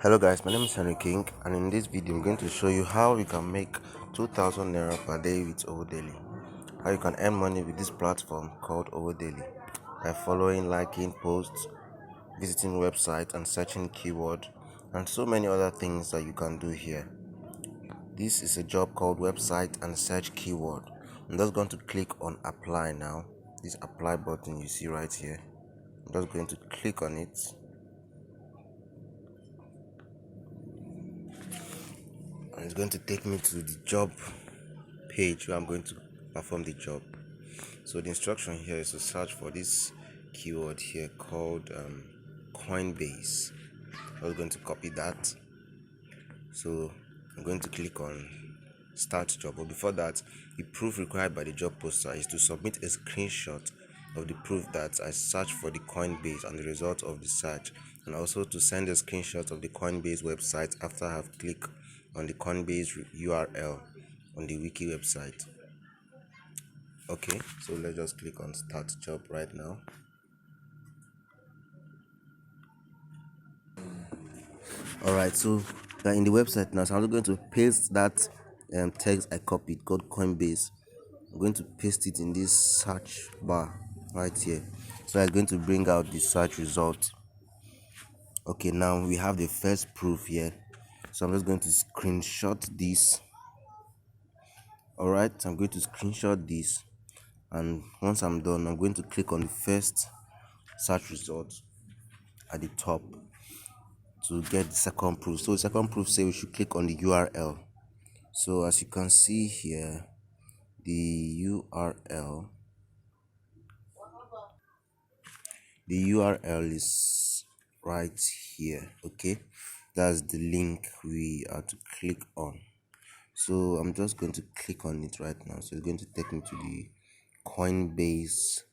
Hello guys, my name is Henry King, and in this video I'm going to show you how you can make 2000 naira per day with Daily. How you can earn money with this platform called Daily by following, liking posts, visiting websites and searching keyword and so many other things that you can do here. This is a job called website and search keyword. I'm just going to click on apply now. This apply button you see right here. I'm just going to click on it. And it's going to take me to the job page where I'm going to perform the job. So the instruction here is to search for this keyword here called Coinbase. I was going to copy that. So I'm going to click on start job. But before that, the proof required by the job poster is to submit a screenshot of the proof that I searched for the Coinbase and the result of the search, and also to send a screenshot of the Coinbase website after I have clicked on the Coinbase URL on the wiki website. Okay, so let's just click on start job right now. Alright, so we're in the website now, so I'm going to paste that text I copied called Coinbase. I'm going to paste it in this search bar right here, so it's going to bring out the search result. Okay, now we have the first proof here, so I'm just going to screenshot this. Alright, I'm going to screenshot this, and once I'm done, I'm going to click on the first search result at the top to get the second proof. So the second proof says we should click on the URL. So as you can see here, the URL is right here. Okay, that's the link we are to click on. So I'm just going to click on it right now. So it's going to take me to the Coinbase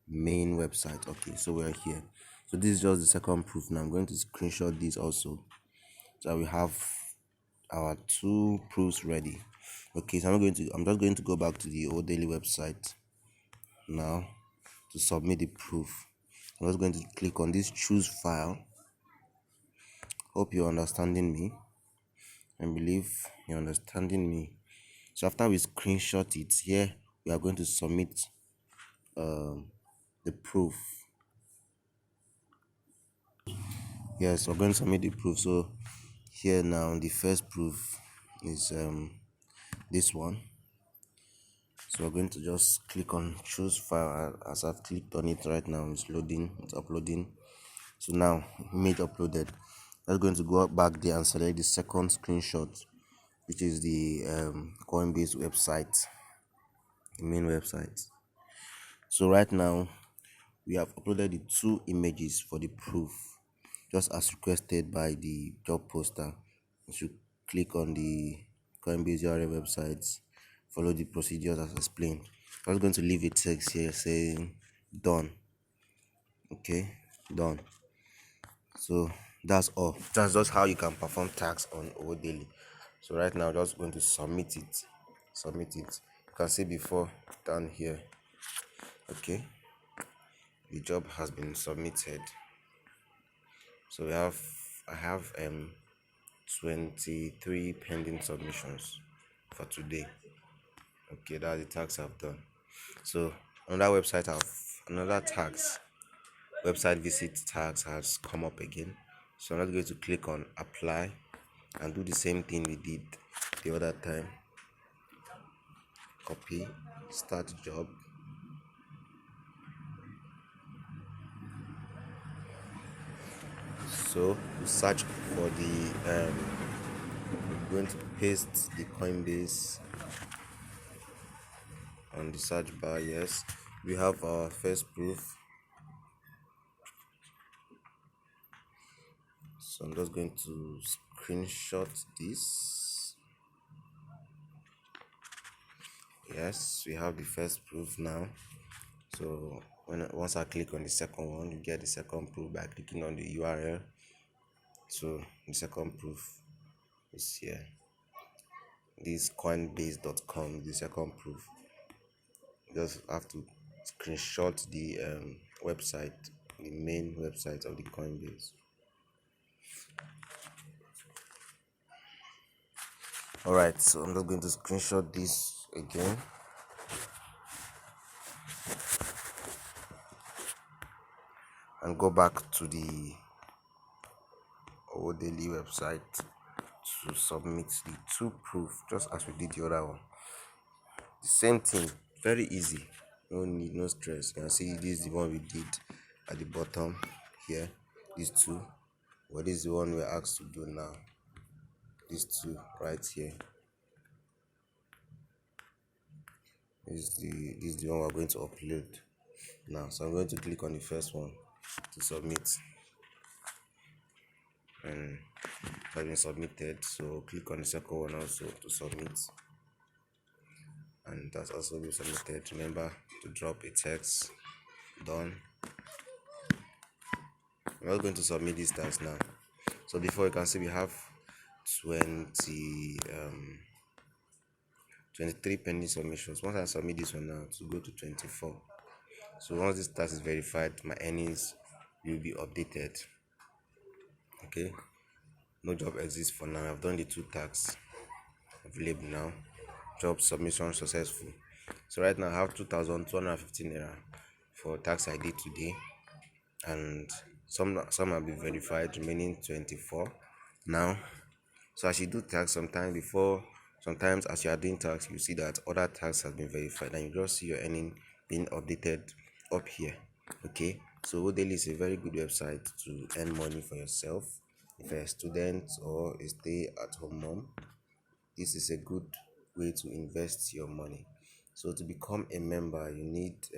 main website. Okay, so we're here. So this is just the second proof. Now I'm going to screenshot this also, so we have our two proofs ready. Okay, so I'm just going to go back to the Daily website now to submit the proof. I'm just going to click on this choose file. Hope you're understanding me. I believe you're understanding me. So after we screenshot it here, we are going to submit the proof. Yes, we're going to submit the proof. So here now the first proof is this one. So we're going to just click on choose file. As I've clicked on it right now, it's loading, it's uploading. So now image uploaded. I'm going to go back there and select the second screenshot, which is the Coinbase website, the main website. So right now we have uploaded the two images for the proof, just as requested by the job poster. You should click on the Coinbase URL websites, follow the procedures as explained. I'm just going to leave a text here saying done. Okay, done. So that's all. That's just how you can perform tasks on Daily. So right now I'm just going to submit it. You can see before down here. Okay, the job has been submitted. So I have 23 pending submissions for today. Okay, that's the tax I've done. So another tax website visit tax has come up again. So I'm not going to click on apply and do the same thing we did the other time. Copy, start job. So we search for the we're going to paste the Coinbase on the search bar. Yes, we have our first proof. So I'm just going to screenshot this. Yes, we have the first proof now. So once I click on the second one, you get the second proof by clicking on the URL. So the second proof is here. This coinbase.com, the second proof. You just have to screenshot the website, the main website of the Coinbase. Alright, so I'm just going to screenshot this again and go back to the daily website to submit the two proof, just as we did the other one. The same thing, very easy, no need, no stress. You can see this is the one we did at the bottom here, these two. Well, this is the one we're asked to do now, these two right here. This is the one we're going to upload now. So I'm going to click on the first one to submit, and it has been submitted. So click on the second one also to submit, and that's also been submitted. Remember to drop a text. Done. We're going to submit these tags now. So before you can see we have 23 pending submissions. Once I submit this one now, to go to 24. So once this task is verified, my earnings will be updated. Okay, no job exists for now. I've done the two tasks available now. Job submission successful. So right now I have 2,215 naira for tax I did today, and some have been verified, remaining 24 now. So as you do tax, sometimes as you are doing tax, you see that other tax has been verified, and you just see your earning being updated up here. Okay, so Odeli is a very good website to earn money for yourself. If you're a student or a stay-at-home mom, this is a good way to invest your money. So to become a member, you need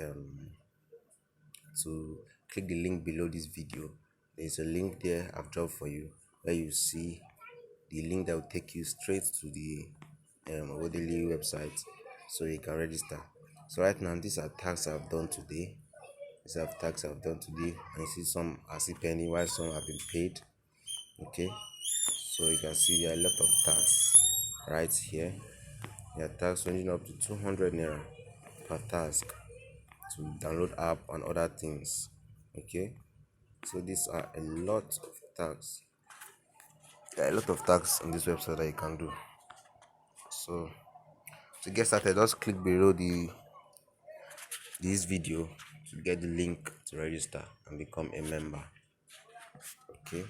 to click the link below this video. There's a link there I've dropped for you, where you see the link that will take you straight to the Odeli website, so you can register. So right now, these are tags I've done today. And you see some are still pending while some have been paid. Okay, so you can see there are a lot of tags right here. There are tags ranging up to 200 naira per task to download app and other things. Okay, so these are a lot of tags. There are a lot of tags on this website that you can do. So to get started, just click below this video to get the link to register and become a member. Okay.